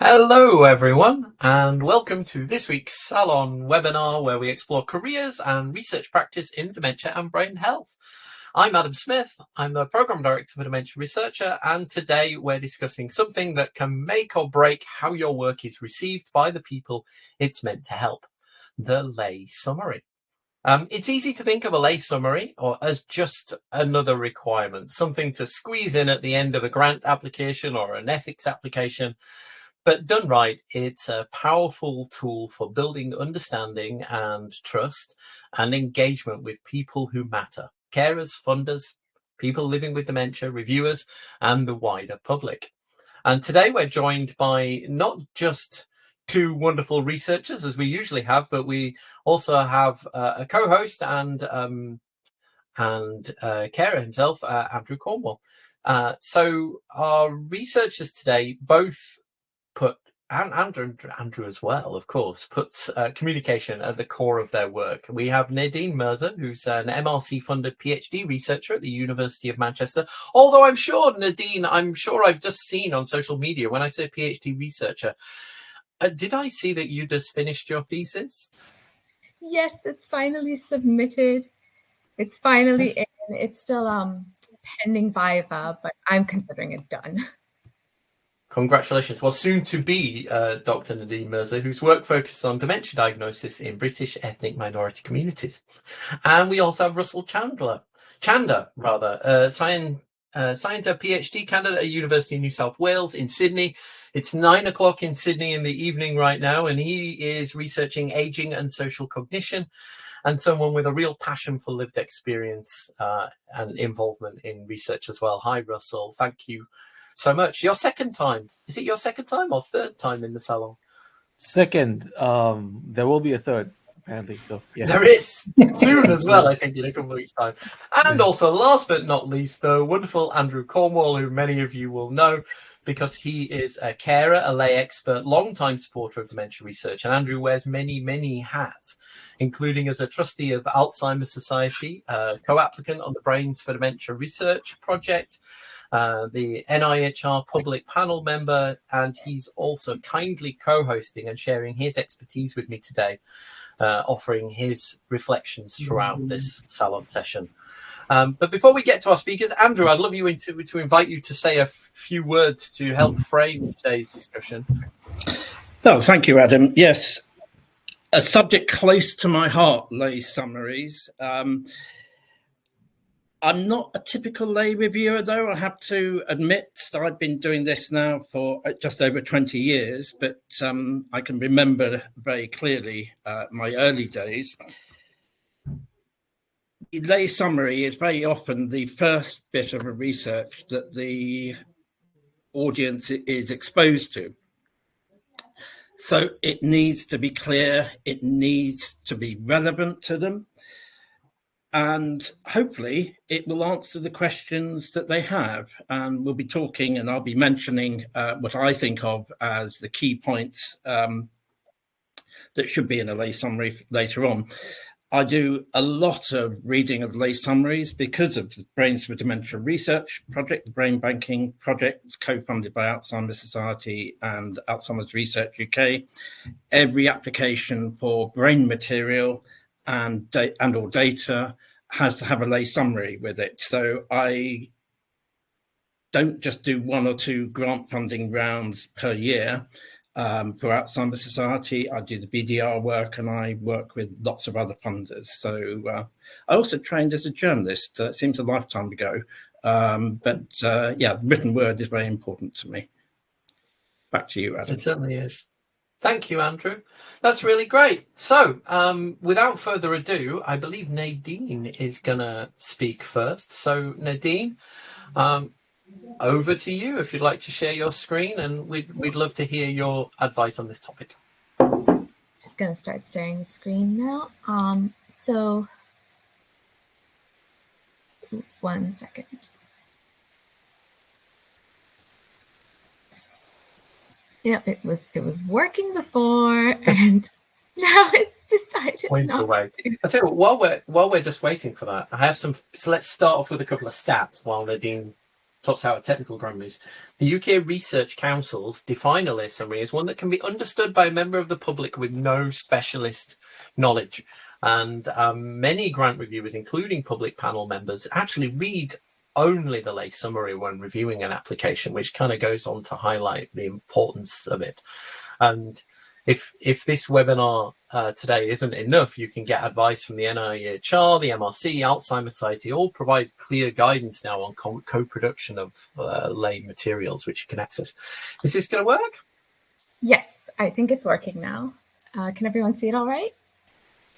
Hello everyone, and welcome to this week's Salon webinar where we explore careers and research practice in dementia and brain health. I'm Adam Smith, I'm the Programme Director for Dementia Researcher, and today we're discussing something that can make or break how your work is received by the people it's meant to help, the lay summary. It's easy to think of a lay summary or as just another requirement, something to squeeze in at the end of a grant application or an ethics application. But done right, it's a powerful tool for building understanding and trust and engagement with people who matter: carers, funders, people living with dementia, reviewers, and the wider public. And today we're joined by not just two wonderful researchers, as we usually have, but we also have a co-host and carer himself, Andrew Cornwall. So our researchers today both put, and Andrew as well, of course, puts communication at the core of their work. We have Nadine Mirza, who's an MRC-funded PhD researcher at the University of Manchester. Although I'm sure, Nadine, I've just seen on social media, when I say PhD researcher, did I see that you just finished your thesis? Yes, it's finally submitted. It's finally in. It's still pending Viva, but I'm considering it done. Congratulations. Well, soon to be Dr. Nadine Mirza, whose work focuses on dementia diagnosis in British ethnic minority communities. And we also have Russell Chander, science PhD candidate at University of New South Wales in Sydney. It's 9 o'clock in Sydney in the evening right now, and he is researching aging and social cognition, and someone with a real passion for lived experience and involvement in research as well. Hi, Russell. Thank you so much. Your second time. Is it your second time or third time in the salon? Second. There will be a third, apparently. So yeah. There is soon as well, I think, in a couple of weeks' time. And also, last but not least, the wonderful Andrew Cornwall, who many of you will know because he is a carer, a lay expert, long-time supporter of dementia research. And Andrew wears many, many hats, including as a trustee of Alzheimer Society, co-applicant on the Brains for Dementia Research project, the NIHR public panel member, and he's also kindly co-hosting and sharing his expertise with me today, offering his reflections throughout this salon session. But before we get to our speakers, Andrew, I'd love you to invite you to say a few words to help frame today's discussion. Oh, thank you, Adam. Yes, a subject close to my heart, lay summaries. I'm not a typical lay reviewer, though, I have to admit. So I've been doing this now for just over 20 years, but I can remember very clearly my early days. The lay summary is very often the first bit of a research that the audience is exposed to. So it needs to be clear, it needs to be relevant to them, and hopefully it will answer the questions that they have. And we'll be talking, and I'll be mentioning what I think of as the key points that should be in a lay summary later on. I do a lot of reading of lay summaries because of the Brains for Dementia Research project, the Brain Banking project, co-funded by Alzheimer Society and Alzheimer's Research UK. Every application for brain material and or data has to have a lay summary with it. So I don't just do one or two grant funding rounds per year for Alzheimer's Society. I do the BDR work, and I work with lots of other funders. So I also trained as a journalist. It seems a lifetime ago, but yeah, the written word is very important to me. Back to you, Adam. It certainly is. Thank you, Andrew. That's really great. So without further ado, I believe Nadine is going to speak first. So Nadine, over to you if you'd like to share your screen, and we'd love to hear your advice on this topic. Just going to start sharing the screen now. So 1 second. Yep, it was working before, and now it's decided not to. I'll tell you what, while we're just waiting for that, I have some. So let's start off with a couple of stats while Nadine toss out a technical grammar news. The UK Research Councils define a lay summary as one that can be understood by a member of the public with no specialist knowledge. And many grant reviewers, including public panel members, actually read only the lay summary when reviewing an application, which kind of goes on to highlight the importance of it. And if this webinar today isn't enough, you can get advice from the NIHR, the MRC, Alzheimer Society, all provide clear guidance now on co-production of lay materials, which you can access. Is this going to work? Yes, I think it's working now. Can everyone see it all right?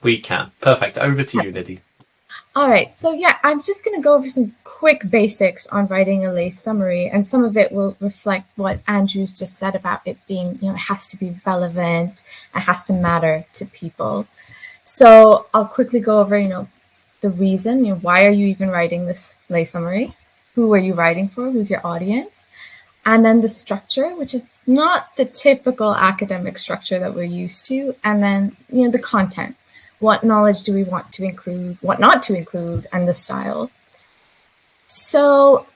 We can. Perfect. Over to you, Nadine. All right, so yeah, I'm just going to go over some quick basics on writing a lay summary, and some of it will reflect what Andrew's just said about it being, it has to be relevant, it has to matter to people. So I'll quickly go over, the reason, why are you even writing this lay summary? Who are you writing for? Who's your audience? And then the structure, which is not the typical academic structure that we're used to, and then, the content. What knowledge do we want to include, what not to include, and the style. So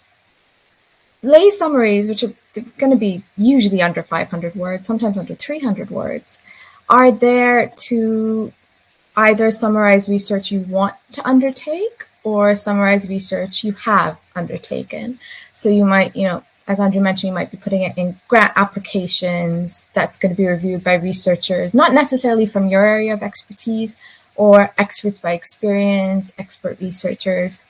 lay summaries, which are going to be usually under 500 words, sometimes under 300 words, are there to either summarize research you want to undertake or summarize research you have undertaken. So you might, as Andrew mentioned, you might be putting it in grant applications that's going to be reviewed by researchers, not necessarily from your area of expertise, or experts by experience, expert researchers.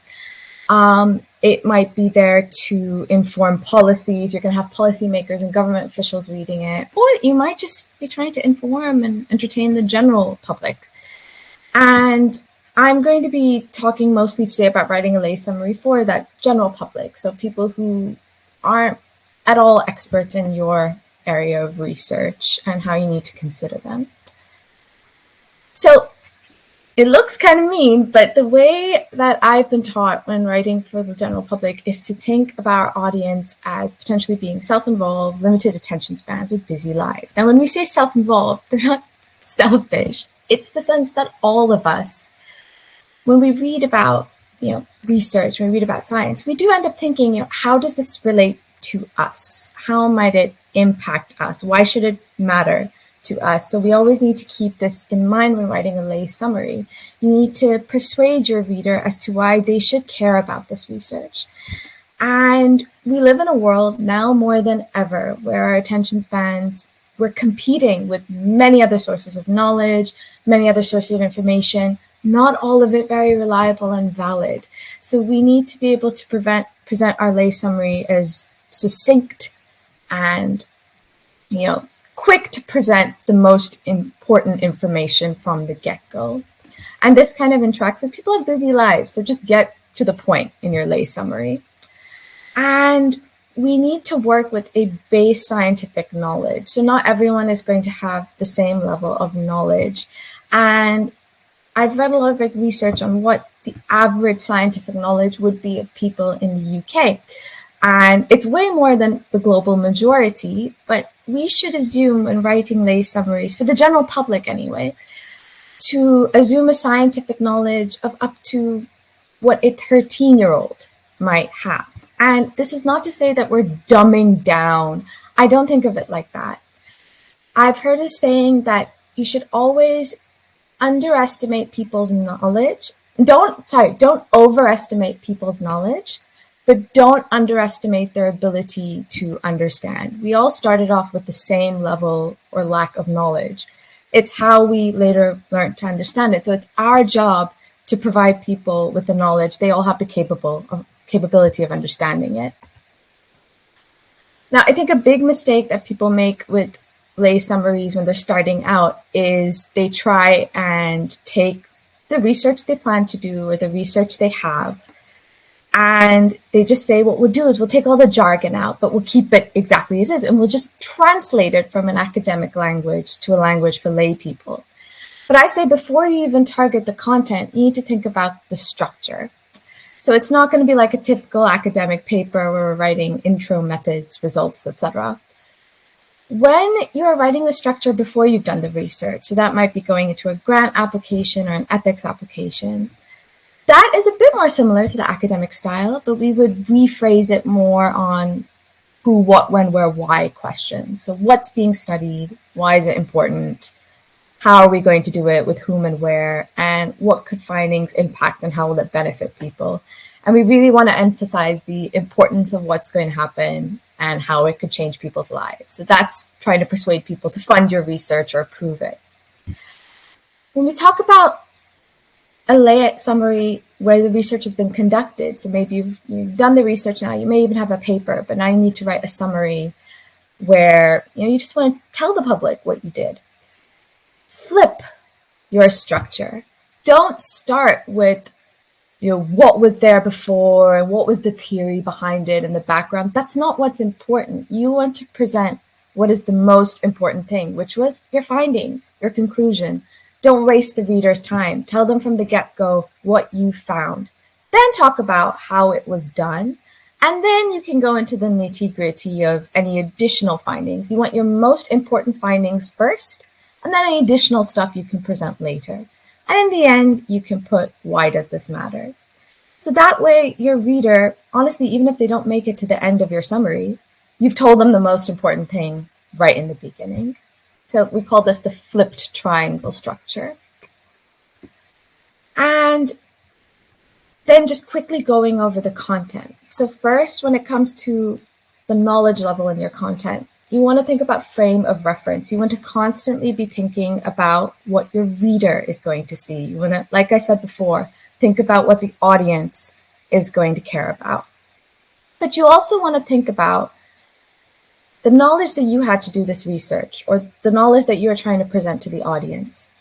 It might be there to inform policies. You're going to have policymakers and government officials reading it, or you might just be trying to inform and entertain the general public. And I'm going to be talking mostly today about writing a lay summary for that general public, so people who aren't at all experts in your area of research and how you need to consider them. So it looks kind of mean, but the way that I've been taught when writing for the general public is to think about our audience as potentially being self-involved, limited attention spans with busy lives. Now, when we say self-involved, they're not selfish. It's the sense that all of us, when we read about research, when we read about science, we do end up thinking, how does this relate to us? How might it impact us? Why should it matter to us? So we always need to keep this in mind when writing a lay summary. You need to persuade your reader as to why they should care about this research. And we live in a world now more than ever where our attention spans, we're competing with many other sources of knowledge, many other sources of information, not all of it very reliable and valid. So we need to be able to present our lay summary as succinct and, quick to present the most important information from the get-go. And this kind of interacts with people have busy lives, so just get to the point in your lay summary. And we need to work with a base scientific knowledge. So not everyone is going to have the same level of knowledge. And I've read a lot of research on what the average scientific knowledge would be of people in the UK. And it's way more than the global majority, but we should assume when writing lay summaries, for the general public anyway, to assume a scientific knowledge of up to what a 13-year-old might have. And this is not to say that we're dumbing down. I don't think of it like that. I've heard a saying that you should always underestimate people's knowledge. Don't overestimate people's knowledge, but don't underestimate their ability to understand. We all started off with the same level or lack of knowledge. It's how we later learned to understand it. So it's our job to provide people with the knowledge. They all have the capability of understanding it. Now, I think a big mistake that people make with lay summaries when they're starting out is they try and take the research they plan to do or the research they have, and they just say, what we'll do is we'll take all the jargon out, but we'll keep it exactly as is, and we'll just translate it from an academic language to a language for lay people. But I say before you even target the content, you need to think about the structure. So it's not going to be like a typical academic paper where we're writing intro, methods, results, etc. When you're writing the structure before you've done the research, so that might be going into a grant application or an ethics application, That is a bit more similar to the academic style, but we would rephrase it more on who, what, when, where, why questions. So what's being studied? Why is it important? How are we going to do it, with whom and where, and what could findings impact and how will it benefit people? And we really want to emphasize the importance of what's going to happen and how it could change people's lives. So that's trying to persuade people to fund your research or approve it. When we talk about a layout summary where the research has been conducted, so maybe you've done the research now, you may even have a paper, but now you need to write a summary where you just want to tell the public what you did. Flip your structure. Don't start with what was there before and what was the theory behind it and the background. That's not what's important. You want to present what is the most important thing, which was your findings, your conclusion. Don't waste the reader's time. Tell them from the get-go what you found. Then talk about how it was done. And then you can go into the nitty-gritty of any additional findings. You want your most important findings first, and then any additional stuff you can present later. And in the end, you can put, why does this matter? So that way, your reader, honestly, even if they don't make it to the end of your summary, you've told them the most important thing right in the beginning. So we call this the flipped triangle structure. And then just quickly going over the content. So first, when it comes to the knowledge level in your content, you want to think about frame of reference. You want to constantly be thinking about what your reader is going to see. You want to, like I said before, think about what the audience is going to care about. But you also want to think about the knowledge that you had to do this research, or the knowledge that you're trying to present to the audience.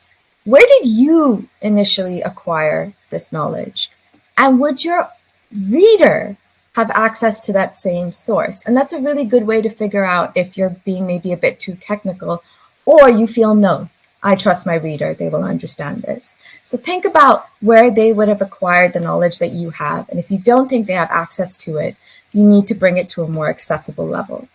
Where did you initially acquire this knowledge? And would your reader have access to that same source? And that's a really good way to figure out if you're being maybe a bit too technical, or you feel, no, I trust my reader, they will understand this. So think about where they would have acquired the knowledge that you have. And if you don't think they have access to it, you need to bring it to a more accessible level.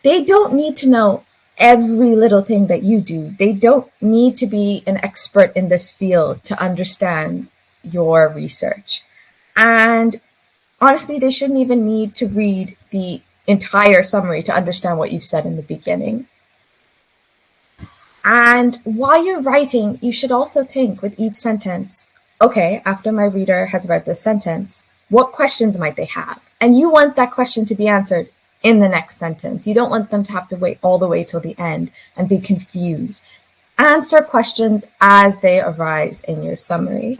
They don't need to know every little thing that you do. They don't need to be an expert in this field to understand your research. And honestly, they shouldn't even need to read the entire summary to understand what you've said in the beginning. And while you're writing, you should also think with each sentence, okay, after my reader has read this sentence, what questions might they have? And you want that question to be answered in the next sentence. You don't want them to have to wait all the way till the end and be confused. Answer questions as they arise in your summary.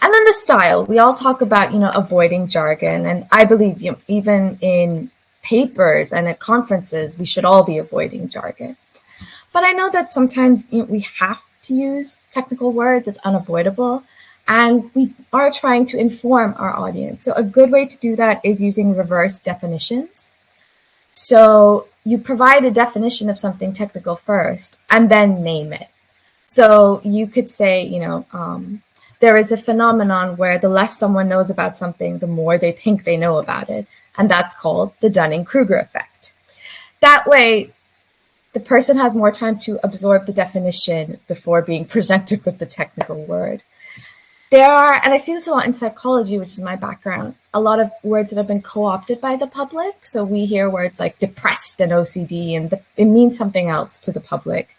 And then the style. We all talk about, avoiding jargon. And I believe even in papers and at conferences, we should all be avoiding jargon. But I know that sometimes we have to use technical words. It's unavoidable. And we are trying to inform our audience. So a good way to do that is using reverse definitions. So you provide a definition of something technical first and then name it. So you could say, there is a phenomenon where the less someone knows about something, the more they think they know about it. And that's called the Dunning-Kruger effect. That way, the person has more time to absorb the definition before being presented with the technical word. There are, and I see this a lot in psychology, which is my background, a lot of words that have been co-opted by the public. So we hear words like depressed and OCD, and it means something else to the public.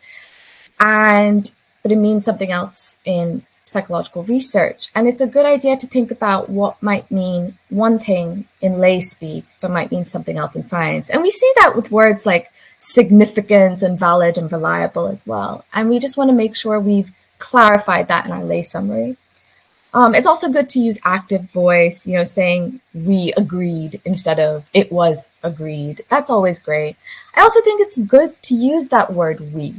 But it means something else in psychological research. And it's a good idea to think about what might mean one thing in lay speak, but might mean something else in science. And we see that with words like significant and valid and reliable as well. And we just want to make sure we've clarified that in our lay summary. It's also good to use active voice, saying we agreed instead of it was agreed. That's always great. I also think it's good to use that word we,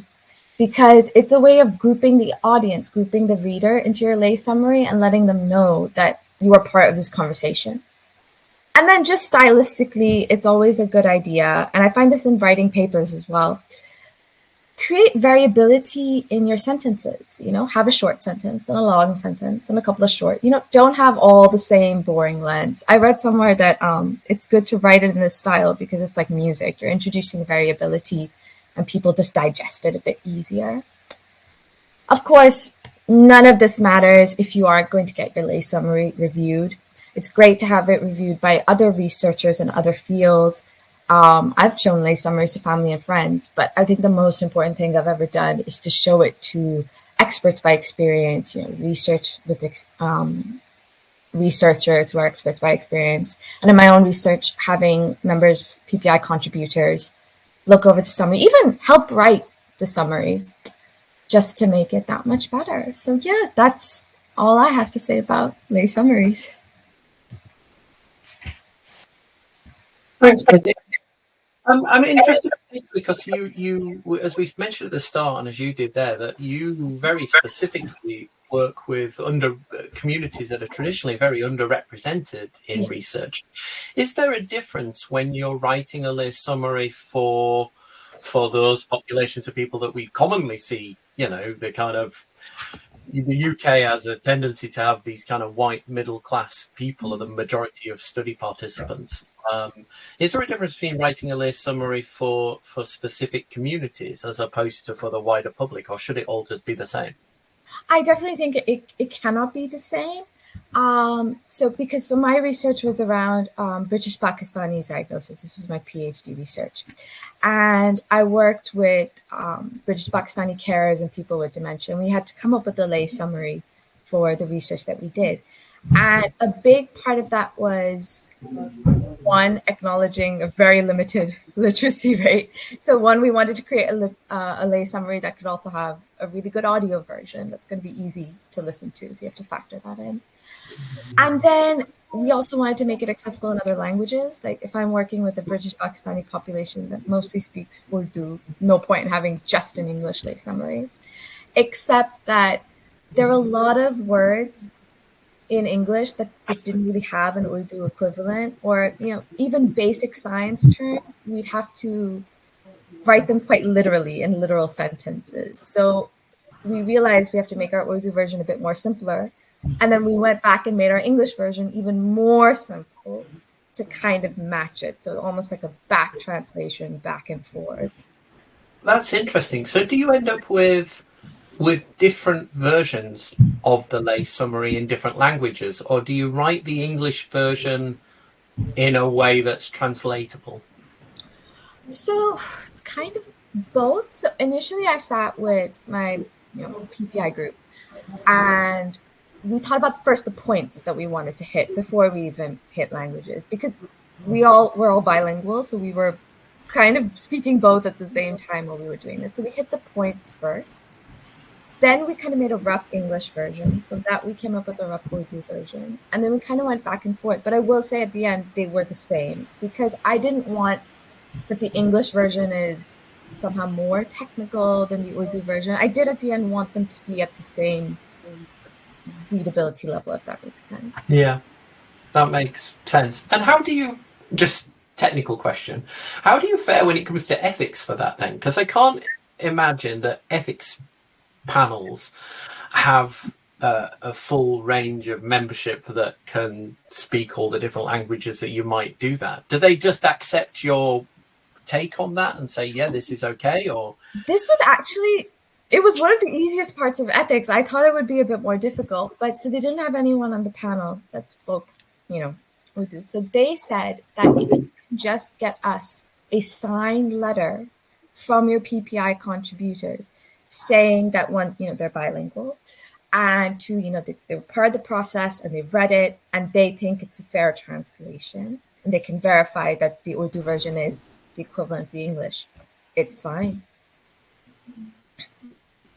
because it's a way of grouping the audience, grouping the reader into your lay summary and letting them know that you are part of this conversation. And then just stylistically, it's always a good idea, and I find this in writing papers as well, create variability in your sentences. Have a short sentence and a long sentence and a couple of short. Don't have all the same boring lengths. I read somewhere that it's good to write it in this style because it's like music. You're introducing variability and people just digest it a bit easier. Of course, none of this matters if you aren't going to get your lay summary reviewed. It's great to have it reviewed by other researchers in other fields. I've shown lay summaries to family and friends, but I think the most important thing I've ever done is to show it to experts by experience, research with researchers who are experts by experience. And in my own research, having members, PPI contributors, look over the summary, even help write the summary, just to make it that much better. So yeah, that's all I have to say about lay summaries. Thanks, Nadine. I'm interested because you, as we mentioned at the start, and as you did there, that you very specifically work with communities that are traditionally very underrepresented in research. Is there a difference when you're writing a lay summary for those populations of people that we commonly see? The kind of the UK has a tendency to have these kind of white middle class people are the majority of study participants. Is there a difference between writing a lay summary for specific communities as opposed to for the wider public, or should it all just be the same? I definitely think it cannot be the same. So my research was around British Pakistani diagnosis. This was my PhD research. And I worked with British Pakistani carers and people with dementia. And we had to come up with a lay summary for the research that we did. And a big part of that was, one, acknowledging a very limited literacy rate. So one, we wanted to create a lay summary that could also have a really good audio version that's going to be easy to listen to. So you have to factor that in. And then we also wanted to make it accessible in other languages. Like if I'm working with a British Pakistani population that mostly speaks Urdu, no point in having just an English lay summary, except that there are a lot of words in English that it didn't really have an Urdu equivalent, or even basic science terms, we'd have to write them quite literally in literal sentences. So we realized we have to make our Urdu version a bit more simpler. And then we went back and made our English version even more simple to kind of match it. So almost like a back translation back and forth. That's interesting. So do you end up with different versions of the lay summary in different languages, or do you write the English version in a way that's translatable? So it's kind of both. So initially I sat with my PPI group, and we thought about first the points that we wanted to hit before we even hit languages, because we're all bilingual, so we were kind of speaking both at the same time while we were doing this. So we hit the points first. Then we kind of made a rough English version. From that, we came up with a rough Urdu version. And then we kind of went back and forth. But I will say at the end, they were the same, because I didn't want that the English version is somehow more technical than the Urdu version. I did at the end want them to be at the same readability level, if that makes sense. Yeah, that makes sense. And how do you, just technical question, how do you fare when it comes to ethics for that then? Because I can't imagine that ethics panels have a full range of membership that can speak all the different languages that you might do that. Do they just accept your take on that and say, yeah, this is okay? Or this was actually, it was one of the easiest parts of ethics. I thought it would be a bit more difficult, but so they didn't have anyone on the panel that spoke, Urdu. So they said that if you can just get us a signed letter from your PPI contributors saying that they're bilingual, and they were part of the process and they've read it and they think it's a fair translation and they can verify that the Urdu version is the equivalent of the English, it's fine.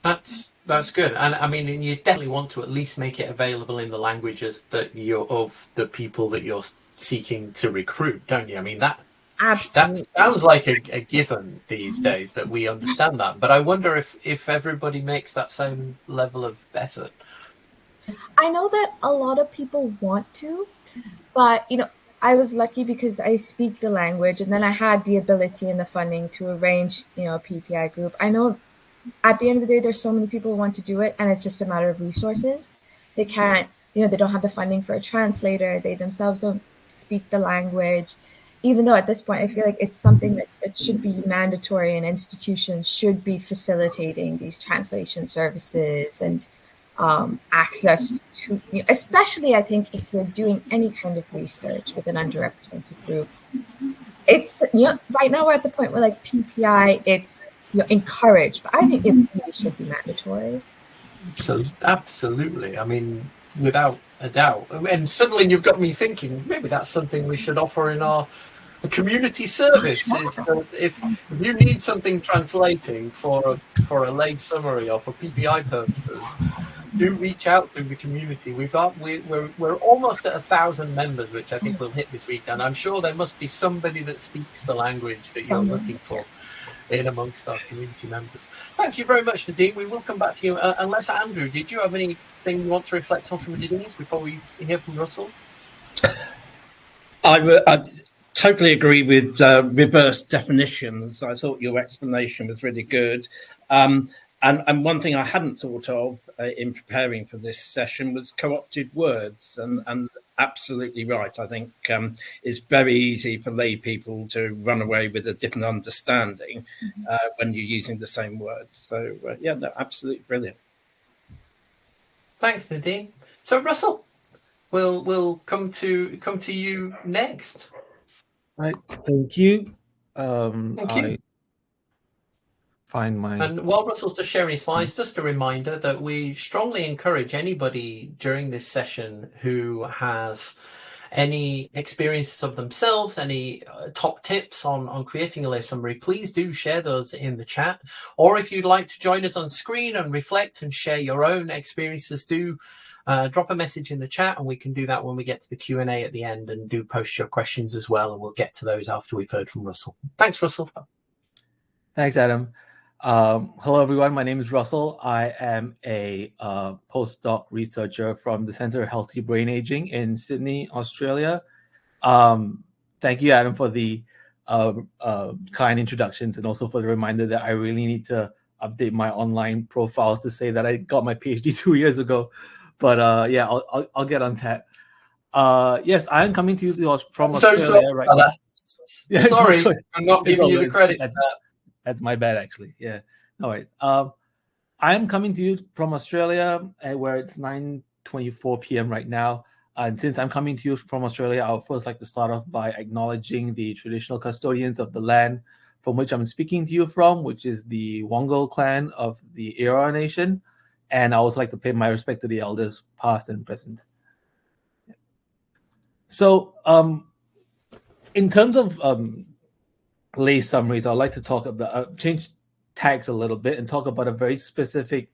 That's good. And I mean, you definitely want to at least make it available in the languages that you're of the people that you're seeking to recruit, don't you? I mean, that Absolutely. That sounds like a given these days, that we understand that. But I wonder if everybody makes that same level of effort. I know that a lot of people want to, but I was lucky because I speak the language, and then I had the ability and the funding to arrange a PPI group. I know at the end of the day, there's so many people who want to do it, and it's just a matter of resources. They can't, they don't have the funding for a translator. They themselves don't speak the language. Even though at this point, I feel like it's something that should be mandatory, and institutions should be facilitating these translation services and access to, especially I think if you're doing any kind of research with an underrepresented group. It's, right now we're at the point where like PPI, it's encouraged, but I think it really should be mandatory. Absolutely. I mean, without a doubt. And suddenly you've got me thinking, maybe that's something we should offer in our community service. Is that if you need something translating for a lay summary or for PPI purposes, do reach out to the community. We're almost at 1,000 members, which I think we'll hit this week, and I'm sure there must be somebody that speaks the language that you're looking for in amongst our community members. Thank you very much, Nadine. We will come back to you. Unless, Andrew, did you have anything you want to reflect on from Nadine's before we hear from Russell? I totally agree with reverse definitions. I thought your explanation was really good. And one thing I hadn't thought of in preparing for this session was co-opted words, and absolutely right. I think it's very easy for lay people to run away with a different understanding when you're using the same words. So yeah, no, absolutely brilliant. Thanks, Nadine. So Russell, we'll come to you next. Right. Thank you. Thank you. Find my... And while Russell's just sharing his slides, just a reminder that we strongly encourage anybody during this session who has any experiences of themselves, any top tips on creating a lay summary, please do share those in the chat. Or if you'd like to join us on screen and reflect and share your own experiences, do drop a message in the chat, and we can do that when we get to the Q&A at the end, and do post your questions as well, and we'll get to those after we've heard from Russell. Thanks, Russell. Thanks, Adam. Hello, everyone. My name is Russell. I am a postdoc researcher from the Centre of Healthy Brain Aging in Sydney, Australia. Thank you, Adam, for the kind introductions, and also for the reminder that I really need to update my online profiles to say that I got my PhD 2 years ago. But yeah, I'll get on that. Yes, I am coming to you from Australia right now. Yeah, sorry, I'm not giving you the credit for that. That's my bad, actually. Yeah. All right. I am coming to you from Australia, where it's 9:24 p.m. right now. And since I'm coming to you from Australia, I would first like to start off by acknowledging the traditional custodians of the land from which I'm speaking to you from, which is the Wongal clan of the Eora Nation. And I also like to pay my respect to the elders, past and present. So, in terms of lay summaries, I'd like to talk about change tags a little bit and talk about a very specific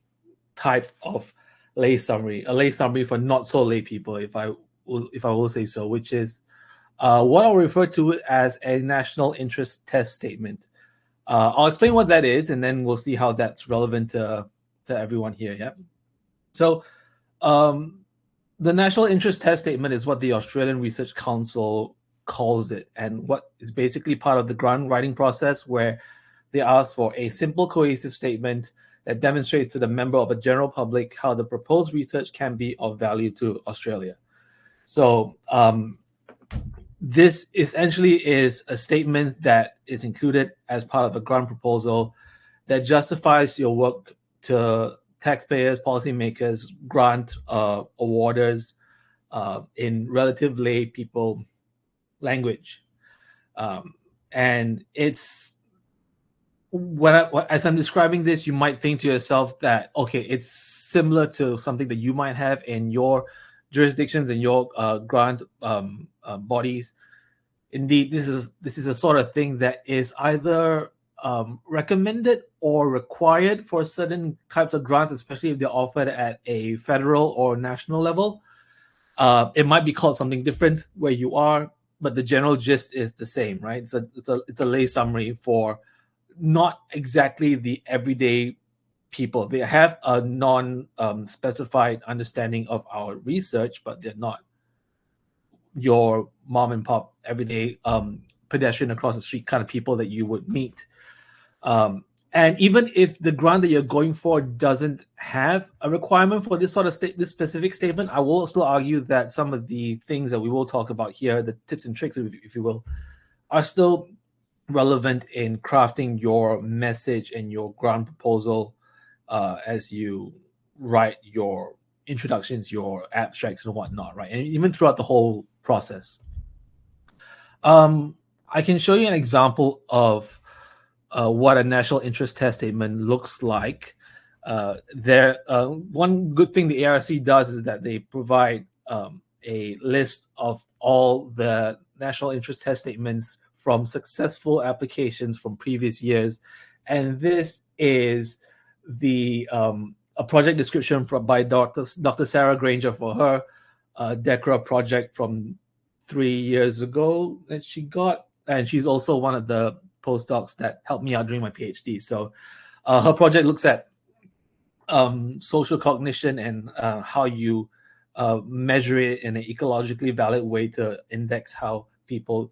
type of lay summary, a lay summary for not so lay people, if I will say so, which is what I'll refer to as a national interest test statement. I'll explain what that is, and then we'll see how that's relevant to everyone here. Yeah. So the national interest test statement is what the Australian Research Council calls it, and what is basically part of the grant writing process, where they ask for a simple, cohesive statement that demonstrates to the member of the general public how the proposed research can be of value to Australia. So this essentially is a statement that is included as part of a grant proposal that justifies your work to taxpayers, policymakers, grant awarders in relative lay people language. And it's as I'm describing this, you might think to yourself that, okay, it's similar to something that you might have in your jurisdictions and your grant bodies. Indeed, this is a sort of thing that is either recommended or required for certain types of grants, especially if they're offered at a federal or national level. It might be called something different where you are, but the general gist is the same, right? It's a lay summary for not exactly the everyday people. They have a non-specified understanding of our research, but they're not your mom and pop everyday pedestrian across the street kind of people that you would meet. And even if the grant that you're going for doesn't have a requirement for this sort of this specific statement, I will still argue that some of the things that we will talk about here, the tips and tricks, if you will, are still relevant in crafting your message and your grant proposal as you write your introductions, your abstracts, and whatnot, right? And even throughout the whole process. I can show you an example of what a national interest test statement looks like. One good thing the ARC does is that they provide a list of all the national interest test statements from successful applications from previous years, and this is the a project description by Dr. Sarah Granger for her DECRA project from 3 years ago that she got, and she's also one of the postdocs that helped me out during my PhD. So her project looks at social cognition and how you measure it in an ecologically valid way to index how people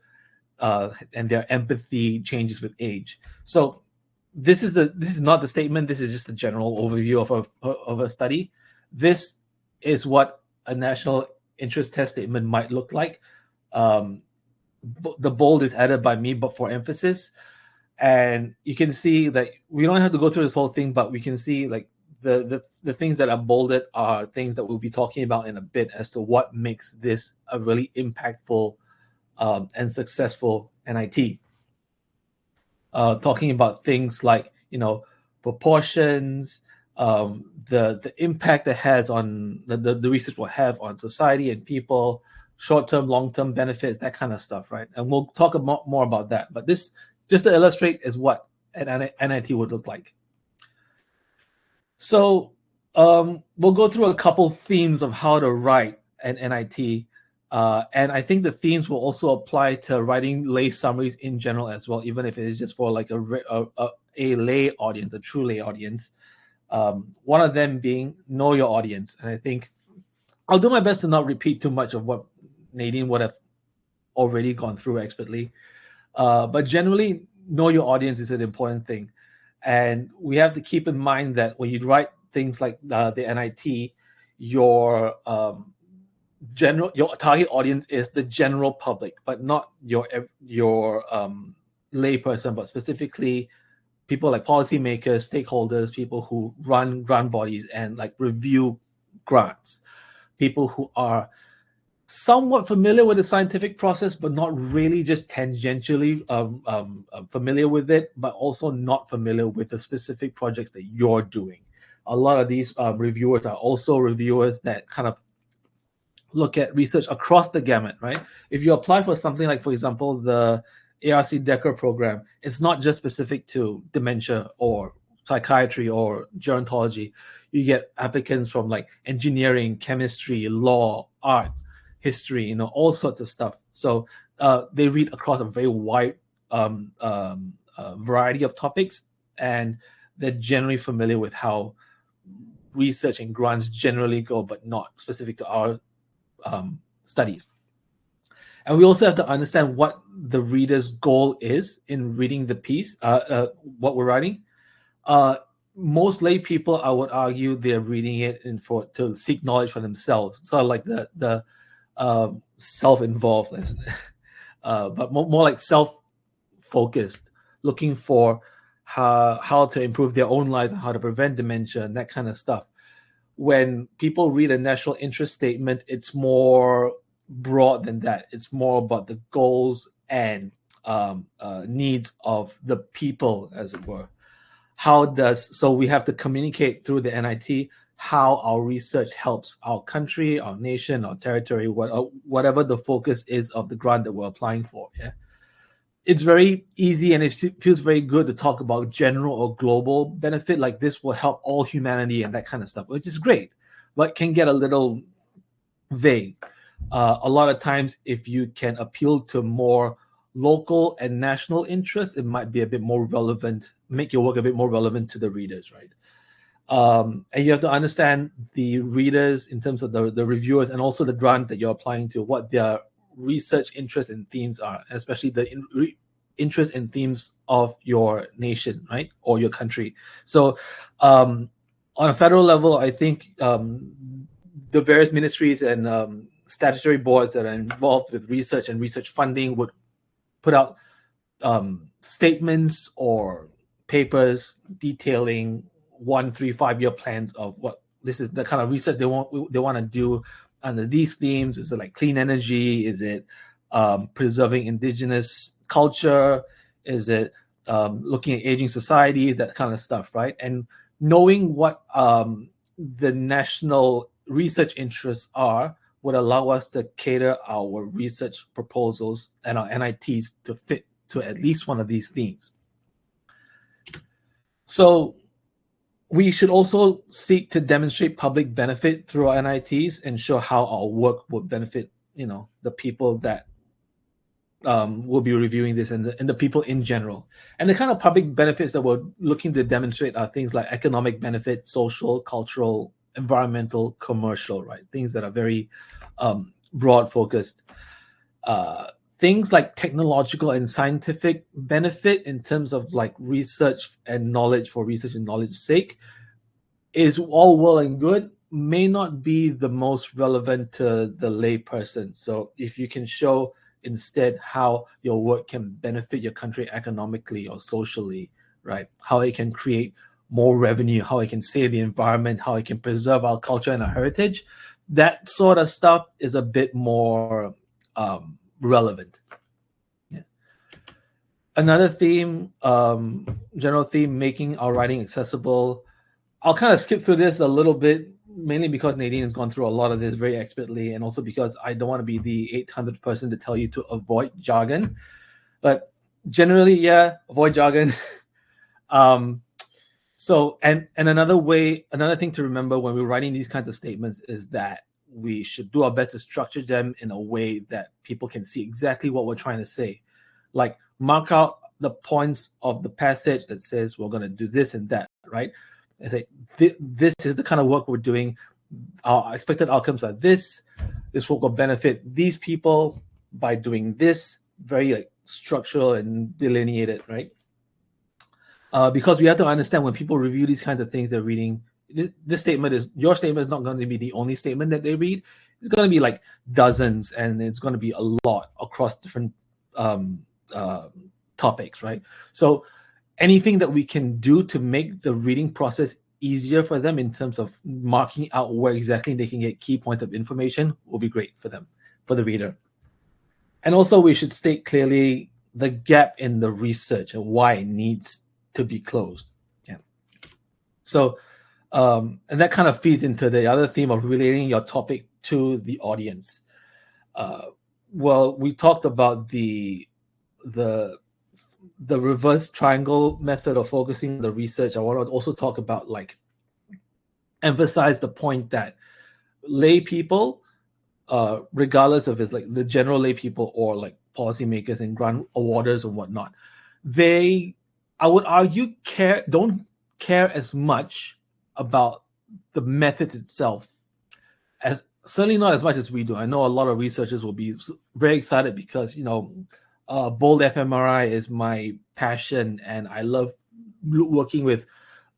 and their empathy changes with age. So this is not the statement. This is just a general overview of a study. This is what a national interest test statement might look like. The bold is added by me, but for emphasis. And you can see that we don't have to go through this whole thing, but we can see like the things that are bolded are things that we'll be talking about in a bit as to what makes this a really impactful and successful NIT. Talking about things like, proportions, the impact it has on the research will have on society and people, short-term, long-term benefits, that kind of stuff, right? And we'll talk more about that. But this, just to illustrate, is what an NIT would look like. So we'll go through a couple themes of how to write an NIT. And I think the themes will also apply to writing lay summaries in general as well, even if it is just for like a lay audience, a true lay audience. One of them being know your audience. And I think I'll do my best to not repeat too much of what Nadine would have already gone through expertly. But generally, know your audience is an important thing. And we have to keep in mind that when you write things like the NIT, your target audience is the general public, but not your lay person, but specifically people like policymakers, stakeholders, people who run grant bodies and like review grants, people who are somewhat familiar with the scientific process, but not really just tangentially familiar with it, but also not familiar with the specific projects that you're doing. A lot of these reviewers are also reviewers that kind of look at research across the gamut, right? If you apply for something like, for example, the ARC DECRA program, it's not just specific to dementia or psychiatry or gerontology. You get applicants from like engineering, chemistry, law, art, history, all sorts of stuff. So they read across a very wide variety of topics, and they're generally familiar with how research and grants generally go, but not specific to our studies. And we also have to understand what the reader's goal is in reading the piece, what we're writing. Most lay people, I would argue, they're reading it to seek knowledge for themselves. So like the self-involved, but more like self-focused, looking for how to improve their own lives and how to prevent dementia and that kind of stuff. When people read a national interest statement, it's more broad than that. It's more about the goals and needs of the people, as it were. So we have to communicate through the NIT how our research helps our country, our nation, our territory, whatever the focus is of the grant that we're applying for. Yeah, it's very easy and it feels very good to talk about general or global benefit, like this will help all humanity and that kind of stuff, which is great, but can get a little vague. A lot of times, if you can appeal to more local and national interests, it might be a bit more relevant, make your work a bit more relevant to the readers, right? And you have to understand the readers in terms of the reviewers and also the grant that you're applying to, what their research interests and themes are, especially the interest and themes of your nation, right, or your country. So on a federal level, I think the various ministries and statutory boards that are involved with research and research funding would put out statements or papers detailing 1, 3, 5 year plans of what this is the kind of research they want to do under these themes. Is it like clean energy? Is it preserving indigenous culture? Is it looking at aging societies, that kind of stuff, right? And knowing what the national research interests are would allow us to cater our research proposals and our NITs to fit to at least one of these themes. So we should also seek to demonstrate public benefit through our NITs and show how our work would benefit, the people that will be reviewing this and the people in general. And the kind of public benefits that we're looking to demonstrate are things like economic benefits, social, cultural, environmental, commercial, right? Things that are very broad focused. Things like technological and scientific benefit in terms of like research and knowledge for research and knowledge's sake is all well and good, may not be the most relevant to the lay person. So if you can show instead how your work can benefit your country economically or socially, right? How it can create more revenue, how it can save the environment, how it can preserve our culture and our heritage, that sort of stuff is a bit more relevant. Yeah. Another theme, general theme, making our writing accessible. I'll kind of skip through this a little bit, mainly because Nadine has gone through a lot of this very expertly, and also because I don't want to be the 800th person to tell you to avoid jargon. But generally, yeah, avoid jargon. So, and another thing to remember when we're writing these kinds of statements is that we should do our best to structure them in a way that people can see exactly what we're trying to say. Like mark out the points of the passage that says we're going to do this and that, right? I say, this is the kind of work we're doing. Our expected outcomes are this. This work will benefit these people by doing this, very like structural and delineated, right? Because we have to understand when people review these kinds of things they're reading, your statement is not going to be the only statement that they read. It's going to be like dozens, and it's going to be a lot across different topics, right? So anything that we can do to make the reading process easier for them in terms of marking out where exactly they can get key points of information will be great for them, for the reader. And also we should state clearly the gap in the research and why it needs to be closed. Yeah. So, and that kind of feeds into the other theme of relating your topic to the audience. Well, we talked about the reverse triangle method of focusing on the research. I want to also talk about like emphasize the point that lay people, regardless of it's like the general lay people or like policymakers and grant awarders and whatnot, I would argue don't care as much about the methods itself, as certainly not as much as we do. I know a lot of researchers will be very excited because bold fMRI is my passion, and I love working with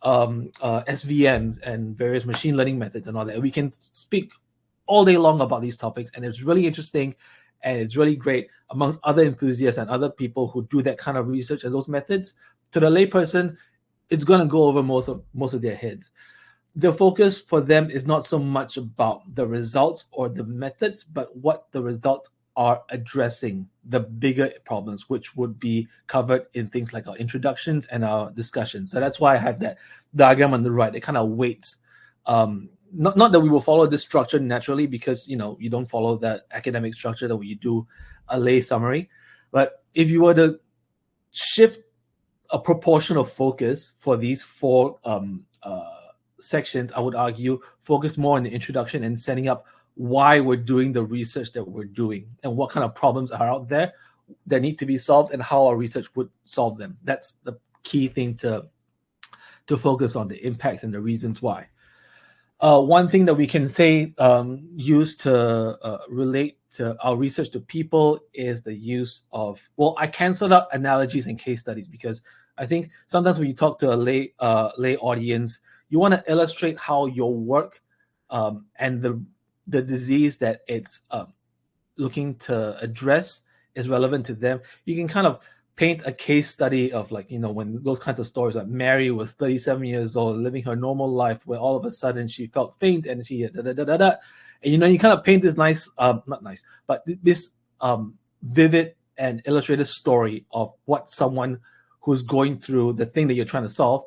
SVMs and various machine learning methods and all that. We can speak all day long about these topics, and it's really interesting, and it's really great amongst other enthusiasts and other people who do that kind of research and those methods. To the layperson, it's going to go over most of their heads. The focus for them is not so much about the results or the methods, but what the results are addressing, the bigger problems, which would be covered in things like our introductions and our discussions. So that's why I have that diagram on the right. It kind of weights. Not that we will follow this structure naturally, because you don't follow that academic structure that you do a lay summary. But if you were to shift a proportion of focus for these four sections, I would argue focus more on the introduction and setting up why we're doing the research that we're doing and what kind of problems are out there that need to be solved and how our research would solve them. That's the key thing to focus on, the impacts and the reasons why. One thing that we can say use to relate to our research to people is the use of, well, I canceled out analogies and case studies, because I think sometimes when you talk to a lay audience, you want to illustrate how your work and the disease that it's looking to address is relevant to them. You can kind of paint a case study of, like, when those kinds of stories, like Mary was 37 years old, living her normal life, where all of a sudden she felt faint and she and you kind of paint this nice, not nice, but this vivid and illustrated story of what someone who's going through the thing that you're trying to solve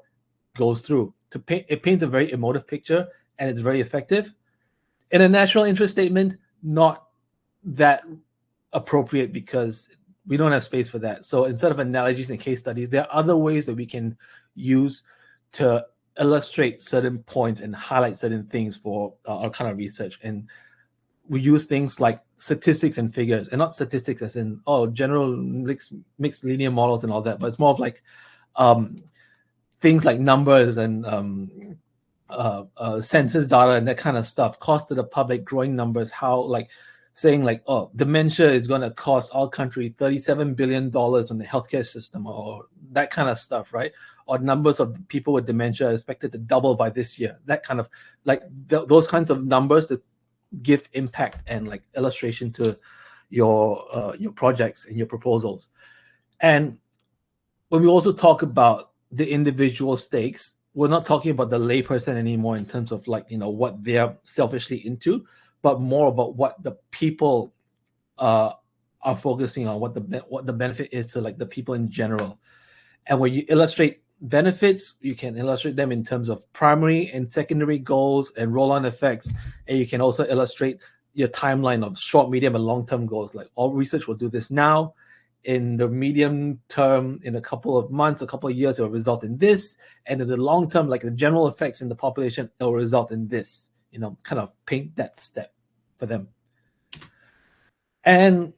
goes through. It paints a very emotive picture, and it's very effective. In a national interest statement, not that appropriate because we don't have space for that. So instead of analogies and case studies, there are other ways that we can use to illustrate certain points and highlight certain things for our kind of research. And we use things like statistics and figures, and not statistics as in general mixed linear models and all that, but it's more of like things like numbers and census data and that kind of stuff, cost to the public, growing numbers, how, like, saying like, dementia is going to cost our country $37 billion on the healthcare system, or that kind of stuff, right? Or numbers of people with dementia are expected to double by this year. That kind of, like, those kinds of numbers that give impact and, like, illustration to your projects and your proposals. And when we also talk about the individual stakes, we're not talking about the layperson anymore in terms of, like, what they're selfishly into, but more about what the people are focusing on, what the benefit is to, like, the people in general. And when you illustrate benefits, you can illustrate them in terms of primary and secondary goals and roll-on effects, and you can also illustrate your timeline of short, medium, and long-term goals. Like, all research will do this now. In the medium term, in a couple of months, a couple of years, it will result in this, and in the long term, like the general effects in the population, it will result in this. Kind of paint that step for them. And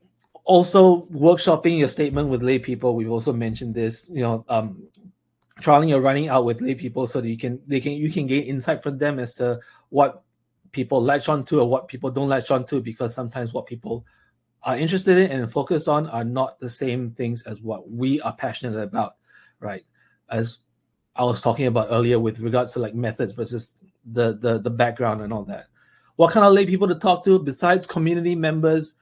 also workshopping your statement with lay people. We've also mentioned this. Trialing or running out with lay people so that you can gain insight from them as to what people latch onto or what people don't latch onto, because sometimes what people are interested in and focus on are not the same things as what we are passionate about, right? As I was talking about earlier with regards to, like, methods versus the background and all that. What kind of lay people to talk to besides community members?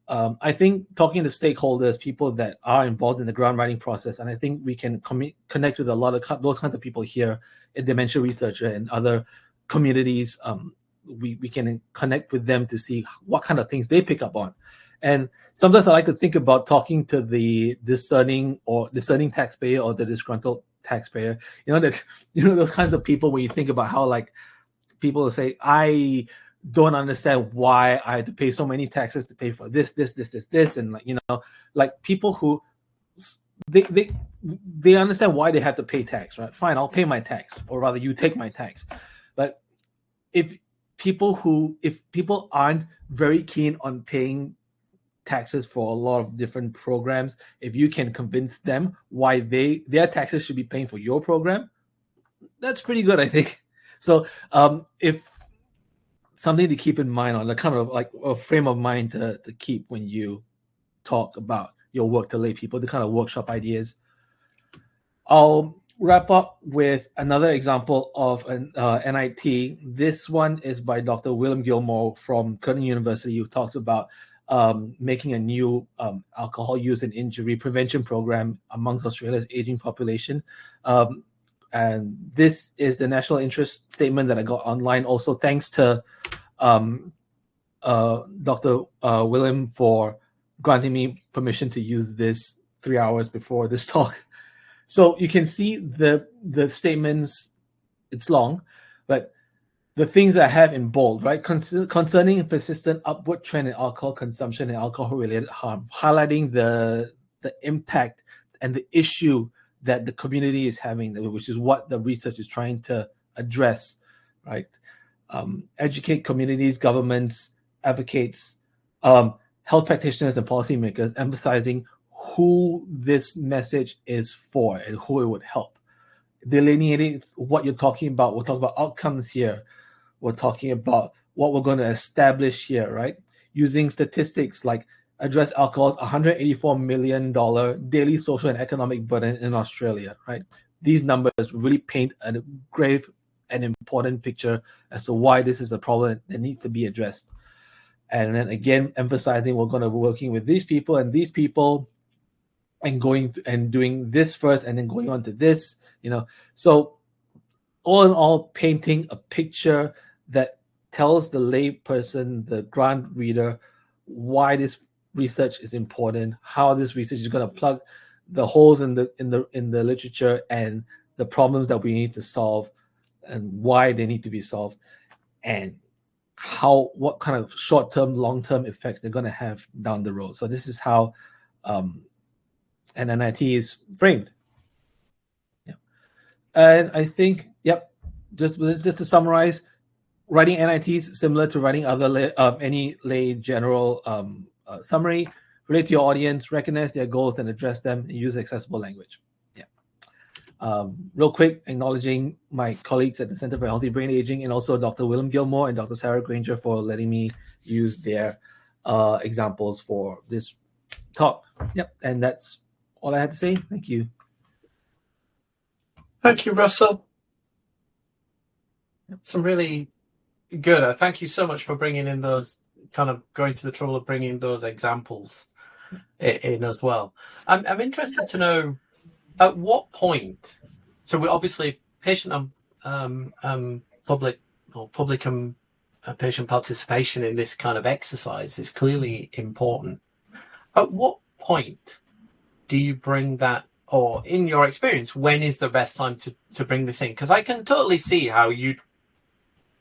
I think talking to stakeholders, people that are involved in the grant writing process, and I think we can connect with a lot of those kinds of people here in Dementia Research and other communities. We can connect with them to see what kind of things they pick up on. And sometimes I like to think about talking to the discerning taxpayer or the disgruntled taxpayer. Those kinds of people, when you think about how, like, people will say, I don't understand why I had to pay so many taxes to pay for this, and, like, like, people who they understand why they have to pay tax, right? Fine, I'll pay my tax, or rather, you take my tax. But if people aren't very keen on paying taxes for a lot of different programs, if you can convince them why their taxes should be paying for your program, that's pretty good, I think. So if something to keep in mind, on the kind of, like, a frame of mind to keep when you talk about your work to lay people, the kind of workshop ideas. I'll wrap up with another example of an NIT. This one is by Dr. William Gilmore from Curtin University, who talks about making a new alcohol use and injury prevention program amongst Australia's aging population. And this is the national interest statement that I got online. Also, thanks to Dr. William for granting me permission to use this 3 hours before this talk. So you can see the statements. It's long, but the things that I have in bold, right? Concerning a persistent upward trend in alcohol consumption and alcohol-related harm, highlighting the impact and the issue that the community is having, which is what the research is trying to address, right? Educate communities, governments, advocates, health practitioners, and policymakers, emphasizing who this message is for and who it would help. Delineating what you're talking about. We'll talk about outcomes here. We're talking about what we're going to establish here, right? Using statistics like address alcohol's $184 million daily social and economic burden in Australia, right? These numbers really paint a grave and important picture as to why this is a problem that needs to be addressed. And then again, emphasizing we're going to be working with these people, and these people and doing this first and then going on to this, so all in all, painting a picture that tells the lay person, the grant reader, why this research is important, how this research is going to plug the holes in the literature and the problems that we need to solve and why they need to be solved, and what kind of short-term, long-term effects they're going to have down the road. So this is how an NIT is framed. Yeah. And I think, just to summarize, writing NITs similar to writing any lay general summary. Relate to your audience, recognize their goals and address them, and use accessible language. Real quick, acknowledging my colleagues at the Center for Healthy Brain Aging and also Dr. Willem Gilmore and Dr. Sarah Granger for letting me use their examples for this talk. And that's all I had to say. Thank you. Thank you, Russell. Some really good. Thank you so much for bringing in those, kind of going to the trouble of bringing those examples in as well. I'm interested to know at what point. So we're obviously patient public patient participation in this kind of exercise is clearly important. At what point do you bring that, or in your experience, when is the best time to bring this in? Because I can totally see how you'd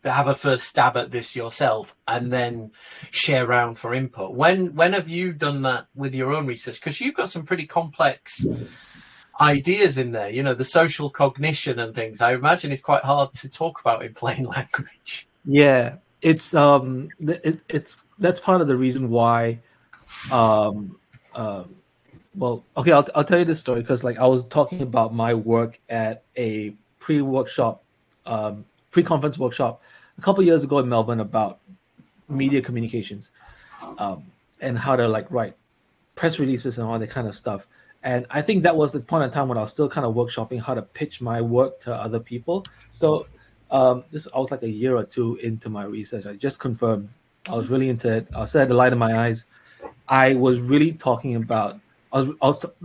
have a first stab at this yourself and then share around for input. When have you done that with your own research? Because you've got some pretty complex ideas in there, the social cognition and things. I imagine it's quite hard to talk about in plain language. Yeah, it's that's part of the reason why. Well, okay, I'll tell you this story because I was talking about my work at a pre-conference workshop a couple years ago in Melbourne about media communications and how to write press releases and all that kind of stuff. And I think that was the point in time when I was still kind of workshopping how to pitch my work to other people. So I was a year or two into my research. I just confirmed I was really into it. I said the light in my eyes. I was really talking about.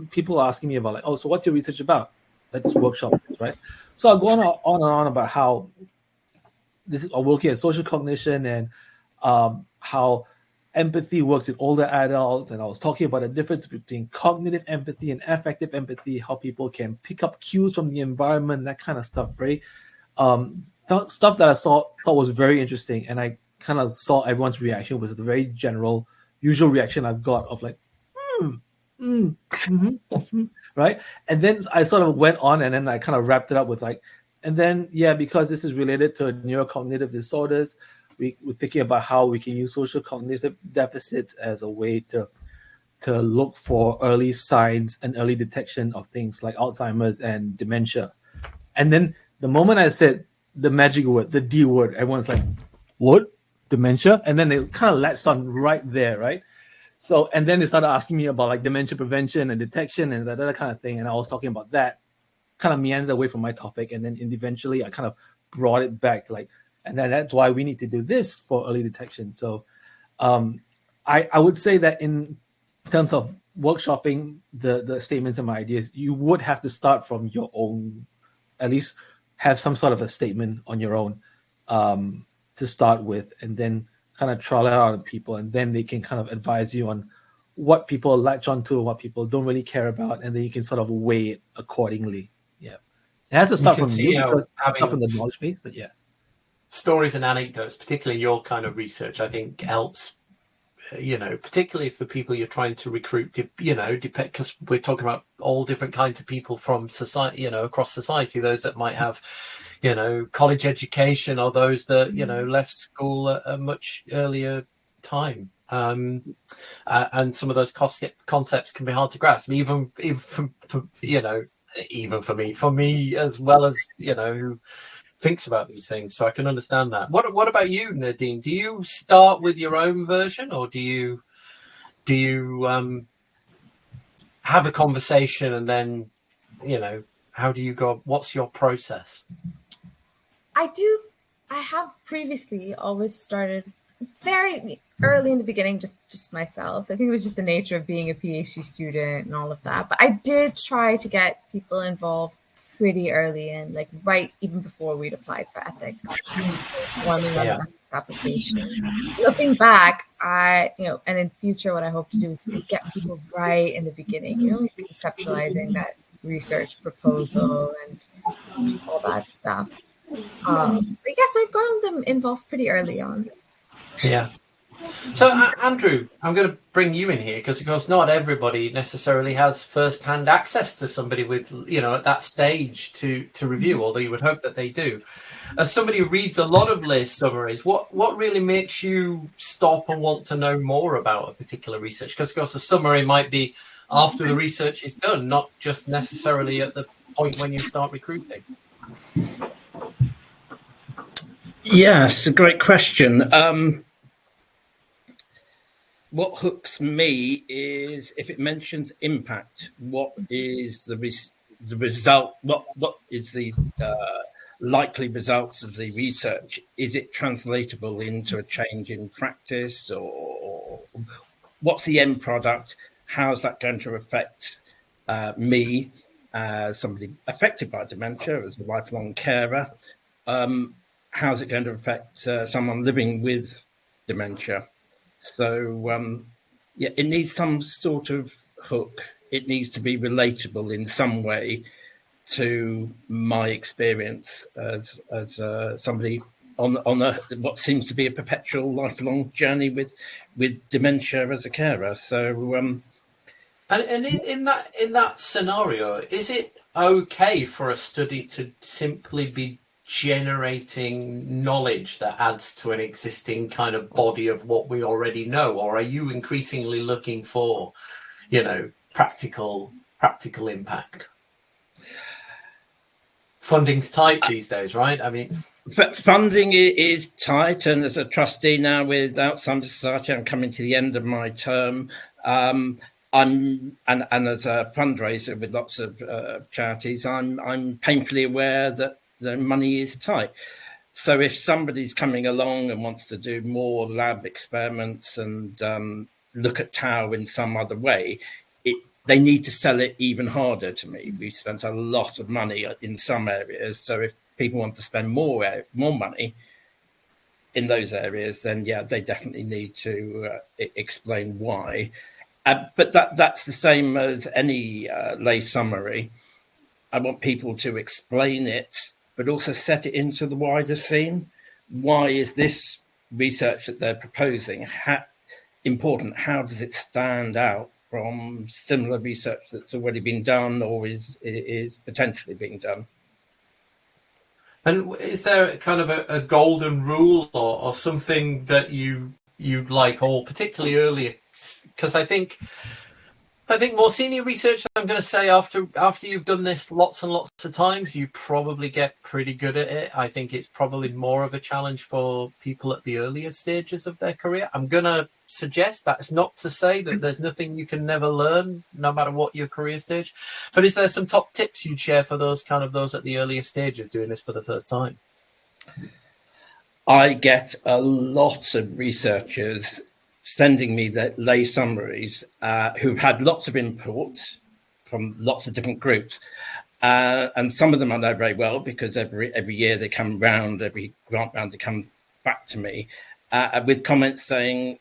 People were asking me about so what's your research about? Let's workshop this, right? So I'll go on and on about how this is working at social cognition and how empathy works in older adults, and I was talking about the difference between cognitive empathy and affective empathy, how people can pick up cues from the environment, that kind of stuff, right? Stuff that I thought was very interesting, and I kind of saw everyone's reaction was the very general, usual reaction I've got of right? And then I sort of went on, and then I kind of wrapped it up with and then because this is related to neurocognitive disorders, we're thinking about how we can use social cognitive deficits as a way to look for early signs and early detection of things like Alzheimer's and dementia. And then the moment I said the magic word, the D word, everyone's like, what? Dementia? And then they kind of latched on right there, right? So, and then they started asking me about dementia prevention and detection and that kind of thing. And I was talking about that, kind of meandered away from my topic. And then eventually I kind of brought it back to and then that's why we need to do this for early detection. So I would say that in terms of workshopping the statements and my ideas, you would have to start from your own, at least have some sort of a statement on your own to start with, and then kind of trial it out on people, and then they can kind of advise you on what people latch onto and what people don't really care about, and then you can sort of weigh it accordingly. Yeah, it has to start from you because stuff from the knowledge base, but stories and anecdotes, particularly your kind of research, I think helps. Particularly if the people you're trying to recruit, because we're talking about all different kinds of people from society, across society, those that might have, college education, or those that, left school at a much earlier time. And some of those concepts can be hard to grasp, even for me, as well as, who thinks about these things. So I can understand that. What about you, Nadine? Do you start with your own version, or do you have a conversation and then, how do you go? What's your process? I have previously always started early in the beginning, just myself. I think it was just the nature of being a PhD student and all of that. But I did try to get people involved pretty early in, like right even before we'd applied for ethics, warming on the ethics application. Looking back, and in future, what I hope to do is get people right in the beginning, conceptualizing that research proposal and all that stuff. But yes, I've gotten them involved pretty early on. Yeah. So, Andrew, I'm going to bring you in here because, of course, not everybody necessarily has first-hand access to somebody with, at that stage to review, although you would hope that they do. As somebody who reads a lot of lay summaries, what really makes you stop and want to know more about a particular research? Because, of course, a summary might be after the research is done, not just necessarily at the point when you start recruiting. Yes, a great question. What hooks me is if it mentions impact. What is the result? What is the likely results of the research? Is it translatable into a change in practice, or what's the end product? How's that going to affect me, somebody affected by dementia, as a lifelong carer? How's it going to affect someone living with dementia? So, it needs some sort of hook. It needs to be relatable in some way to my experience as somebody on what seems to be a perpetual, lifelong journey with dementia as a carer. So, and in that scenario, is it okay for a study to simply be generating knowledge that adds to an existing kind of body of what we already know, or are you increasingly looking for, practical impact? Funding's tight these days, right? I mean, funding is tight, and as a trustee now with Alzheimer Society, I'm coming to the end of my term. And as a fundraiser with lots of charities, I'm painfully aware that the money is tight. So if somebody's coming along and wants to do more lab experiments and look at tau in some other way, they need to sell it even harder to me. We've spent a lot of money in some areas. So if people want to spend more money in those areas, then yeah, they definitely need to explain why. But that's the same as any lay summary. I want people to explain it, but also set it into the wider scene. Why is this research that they're proposing important? How does it stand out from similar research that's already been done or is potentially being done? And is there kind of a golden rule or something that you like, or particularly early? Because I think more senior research, I'm going to say, after you've done this lots and lots of times, you probably get pretty good at it. I think it's probably more of a challenge for people at the earlier stages of their career. I'm going to suggest that's not to say that there's nothing you can never learn, no matter what your career stage. But is there some top tips you'd share for those at the earlier stages doing this for the first time? I get a lot of researchers sending me the lay summaries who've had lots of input from lots of different groups. And some of them I know very well because every year they come round, every grant round they come back to me with comments saying,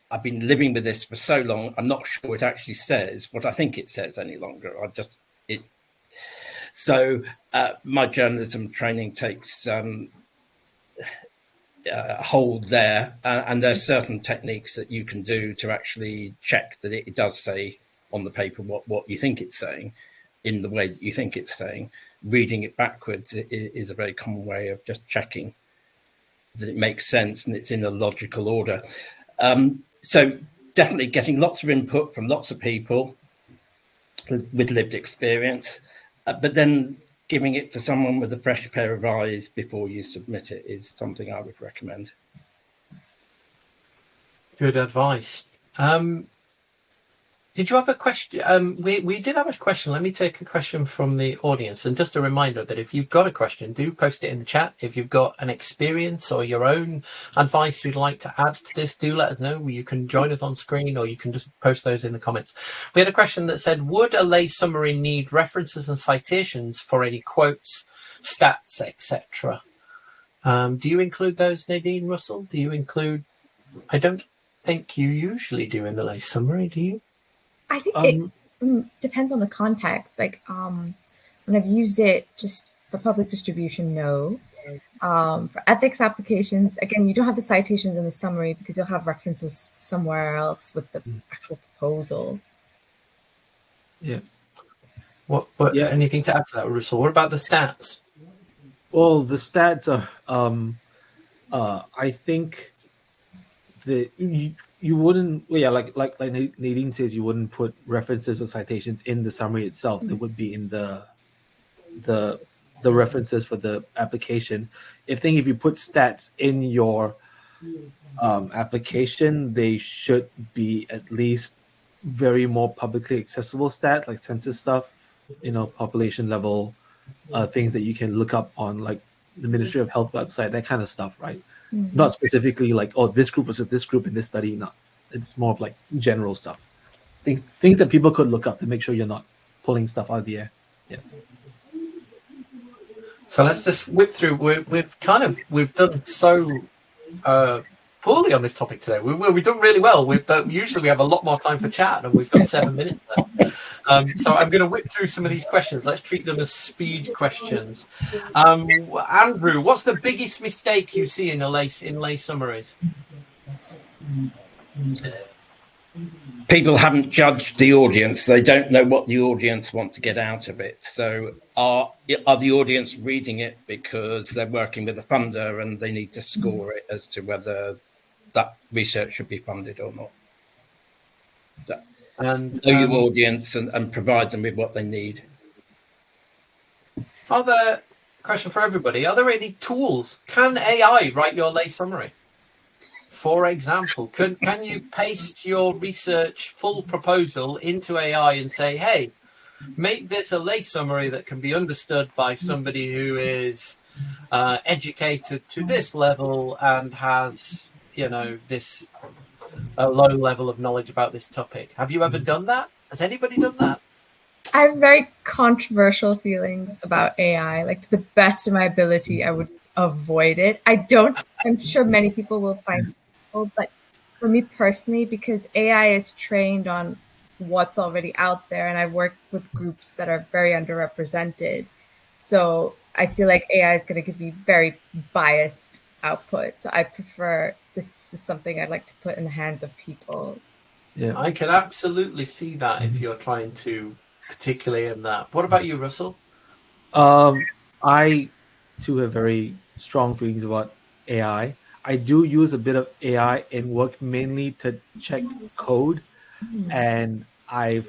I've been living with this for so long, I'm not sure it actually says what I think it says any longer. So my journalism training takes hold there, and there's certain techniques that you can do to actually check that it does say on the paper what you think it's saying in the way that you think it's saying. Reading it backwards is a very common way of just checking that it makes sense and it's in a logical order. So definitely getting lots of input from lots of people with lived experience, but then giving it to someone with a fresh pair of eyes before you submit it is something I would recommend. Good advice. Did you have a question? We did have a question. Let me take a question from the audience. And just a reminder that if you've got a question, do post it in the chat. If you've got an experience or your own advice you'd like to add to this, do let us know. You can join us on screen, or you can just post those in the comments. We had a question that said, would a lay summary need references and citations for any quotes, stats, etc.? Do you include those, Nadine, Russell? Do you include... I don't think you usually do in the lay summary, do you? I think it depends on the context. Like when I've used it just for public distribution, no. For ethics applications, again, you don't have the citations in the summary because you'll have references somewhere else with the actual proposal. Yeah. What anything to add to that, Russell? What about the stats? Well, the stats are I think you wouldn't, like Nadine says, you wouldn't put references or citations in the summary itself. It would be in the references for the application. If you put stats in your application, they should be at least very more publicly accessible stats, like census stuff, population level, things that you can look up on like the Ministry of Health website, that kind of stuff, right? Not specifically like, oh, this group versus this group in this study. No, it's more of like general stuff, things that people could look up to make sure you're not pulling stuff out of the air. Yeah. So let's just whip through. We've done so poorly on this topic today. We've done really well. But usually we have a lot more time for chat, and we've got 7 minutes left. So I'm going to whip through some of these questions. Let's treat them as speed questions. Andrew, what's the biggest mistake you see in lay summaries? People haven't judged the audience. They don't know what the audience want to get out of it. So are the audience reading it because they're working with a funder and they need to score it as to whether that research should be funded or not? And know your audience and provide them with what they need. Other question for everybody: are there any tools? Can AI write your lay summary? For example, can you paste your research full proposal into AI and say, hey, make this a lay summary that can be understood by somebody who is educated to this level and has, this a low level of knowledge about this topic? Have you ever done that? Has anybody done that? I have very controversial feelings about AI. Like, to the best of my ability, I would avoid it. I'm sure many people will find it useful, but for me personally, because AI is trained on what's already out there, and I work with groups that are very underrepresented. So I feel like AI is going to give me very biased output. So I prefer, this is something I'd like to put in the hands of people. Yeah, I can absolutely see that if you're trying to particularly in that. What about you, Russell? I too have very strong feelings about AI. I do use a bit of AI in work, mainly to check code, and I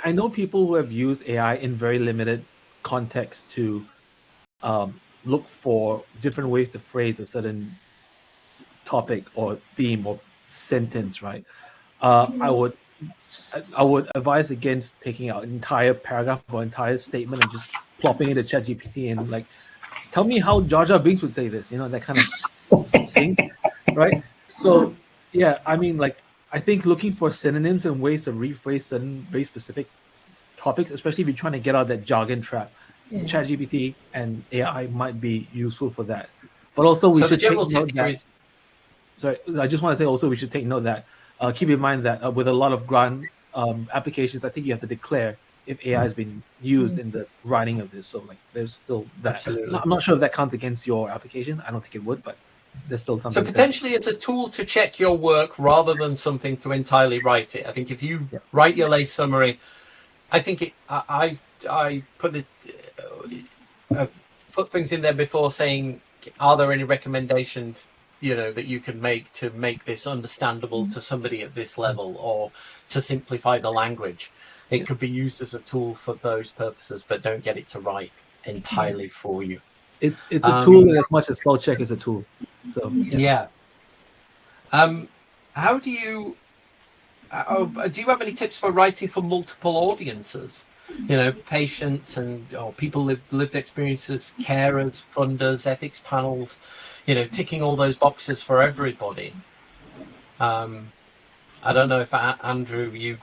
know people who have used AI in very limited context to look for different ways to phrase a certain topic or theme or sentence, right? I would advise against taking out an entire paragraph or entire statement and just plopping into ChatGPT and like, tell me how Jar Jar Binks would say this, that kind of thing, right? So yeah, I mean, like, I think looking for synonyms and ways to rephrase certain very specific topics, especially if you're trying to get out of that jargon trap, ChatGPT and AI might be useful for that. But also we should take note that. Sorry, I just want to say also we should take note that keep in mind that with a lot of grant applications, I think you have to declare if AI has been used in the writing of this. So like, there's still that. Absolutely. I'm not sure if that counts against your application. I don't think it would, but there's still something. So potentially it's a tool to check your work rather than something to entirely write it. I think if you write your lay summary, I think I put I've put things in there before saying, are there any recommendations that you can make to make this understandable to somebody at this level, or to simplify the language? It could be used as a tool for those purposes, but don't get it to write entirely for you. It's a tool as much as spell check is a tool. So yeah. How do you do you have any tips for writing for multiple audiences? You know, patients and people with lived experiences, carers, funders, ethics panels, you know, ticking all those boxes for everybody. I don't know if Andrew,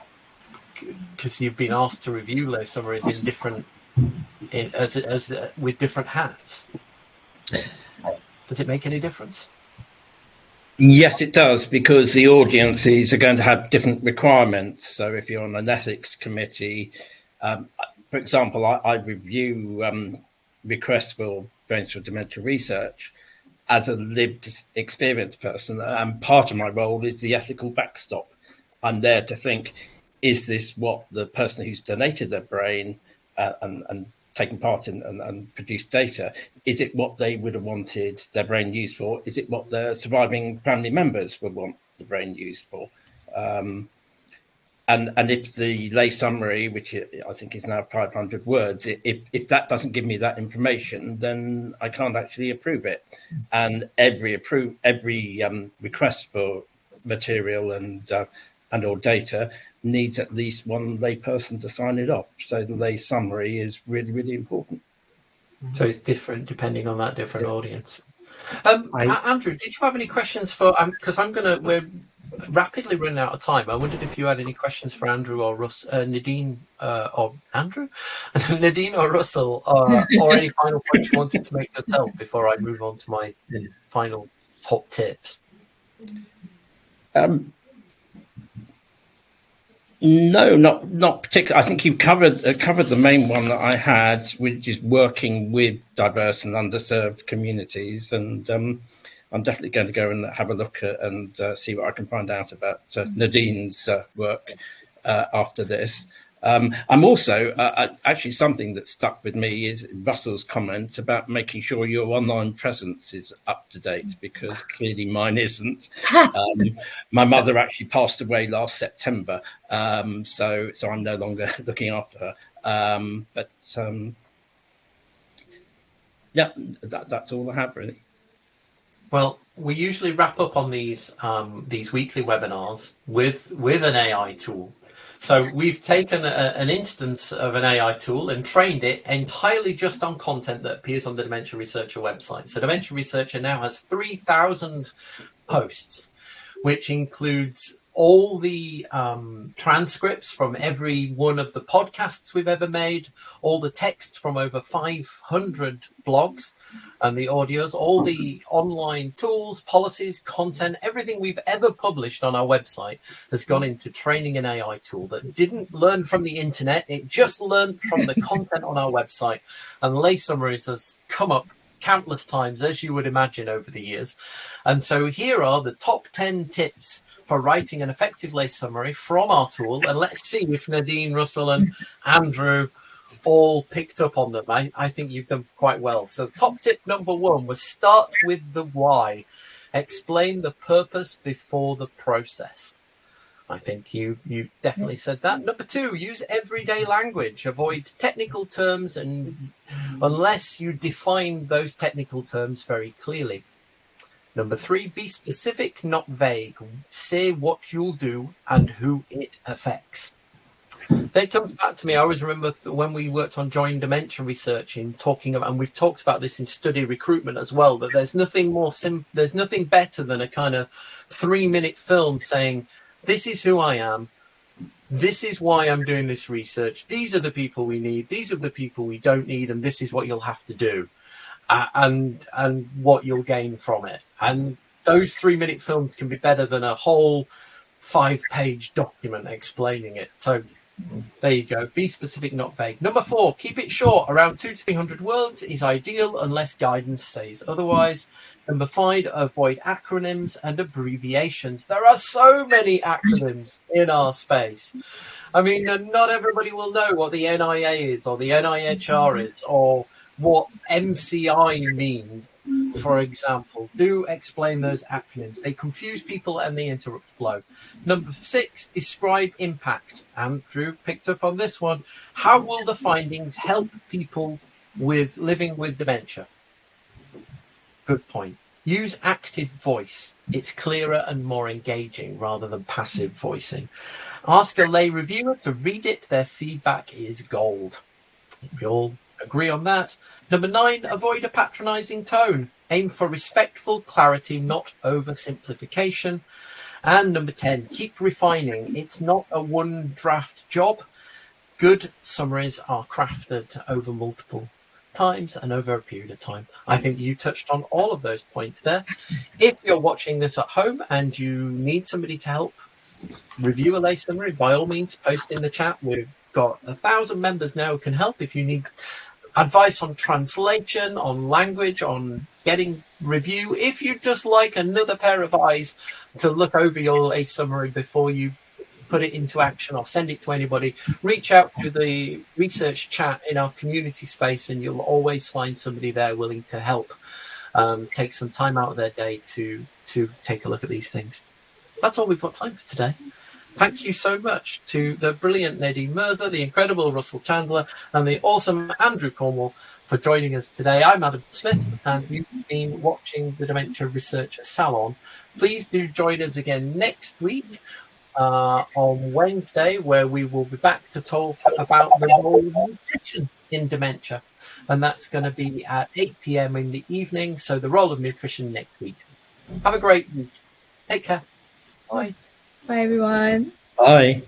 because you've been asked to review lay summaries in different, with different hats. Does it make any difference? Yes, it does, because the audiences are going to have different requirements. So if you're on an ethics committee, for example, I review requests for brains for dementia research as a lived experience person, and part of my role is the ethical backstop. I'm there to think, is this what the person who's donated their brain and taken part in and produced data, is it what they would have wanted their brain used for? Is it what their surviving family members would want the brain used for? And if the lay summary, which I think is now 500 words, if that doesn't give me that information, then I can't actually approve it. And every request for material and or data needs at least one lay person to sign it off. So the lay summary is really, really important. So it's different depending on that different audience. Andrew, did you have any questions for? Because we're rapidly running out of time. I wondered if you had any questions for Andrew or Nadine, or Andrew, Nadine or Russell, or any final points you wanted to make yourself before I move on to my final top tips. No, not particularly. I think you've covered the main one that I had, which is working with diverse and underserved communities. And I'm definitely going to go and have a look at and see what I can find out about Nadine's work after this. I'm also actually, something that stuck with me is Russell's comment about making sure your online presence is up to date, because clearly mine isn't. My mother actually passed away last September, so I'm no longer looking after her. Yeah, that's all I have really. Well, we usually wrap up on these weekly webinars with an AI tool. So we've taken an instance of an AI tool and trained it entirely just on content that appears on the Dementia Researcher website. So Dementia Researcher now has 3,000 posts, which includes all the transcripts from every one of the podcasts we've ever made, all the text from over 500 blogs and the audios, all the online tools, policies, content, everything we've ever published on our website has gone into training an AI tool that didn't learn from the internet. It just learned from the content on our website. And lay summaries has come up countless times, as you would imagine, over the years. And so here are the top 10 tips for writing an effective lay summary from our tool. And let's see if Nadine, Russell and Andrew all picked up on them. I think you've done quite well. So top tip number 1 was start with the why. Explain the purpose before the process. I think you definitely said that. Number 2, use everyday language. Avoid technical terms and unless you define those technical terms very clearly. Number 3, be specific, not vague. Say what you'll do and who it affects. That comes back to me. I always remember when we worked on joint dementia research in talking about, and we've talked about this in study recruitment as well, that there's nothing more there's nothing better than a kind of 3-minute film saying, this is who I am, this is why I'm doing this research, these are the people we need, these are the people we don't need, and this is what you'll have to do, and what you'll gain from it. And those 3-minute films can be better than a whole 5-page document explaining it. So there you go. Be specific, not vague. Number 4, keep it short. Around 200 to 300 words is ideal unless guidance says otherwise. Number 5, avoid acronyms and abbreviations. There are so many acronyms in our space. I mean, not everybody will know what the NIA is or the NIHR is or what MCI means, for example. Do explain those acronyms. They confuse people and they interrupt flow. Number 6, describe impact. Andrew picked up on this one. How will the findings help people with living with dementia? Good point. Use active voice. It's clearer and more engaging rather than passive voicing. Ask a lay reviewer to read it. Their feedback is gold. We all agree on that. Number 9, avoid a patronizing tone. Aim for respectful clarity, not oversimplification. And number 10, keep refining. It's not a one draft job. Good summaries are crafted over multiple times and over a period of time. I think you touched on all of those points there. If you're watching this at home and you need somebody to help review a lay summary, by all means, post in the chat. We've got 1,000 members now who can help. If you need advice on translation, on language, on getting review, if you'd just like another pair of eyes to look over your lay summary before you put it into action or send it to anybody, reach out to the research chat in our community space and you'll always find somebody there willing to help take some time out of their day to take a look at these things. That's all we've got time for today. Thank you so much to the brilliant Nadine Mirza, the incredible Russell Chandler, and the awesome Andrew Cornwall for joining us today. I'm Adam Smith, and you've been watching the Dementia Research Salon. Please do join us again next week on Wednesday, where we will be back to talk about the role of nutrition in dementia. And that's going to be at 8 p.m. in the evening. So the role of nutrition next week. Have a great week. Take care. Bye. Bye, everyone. Bye.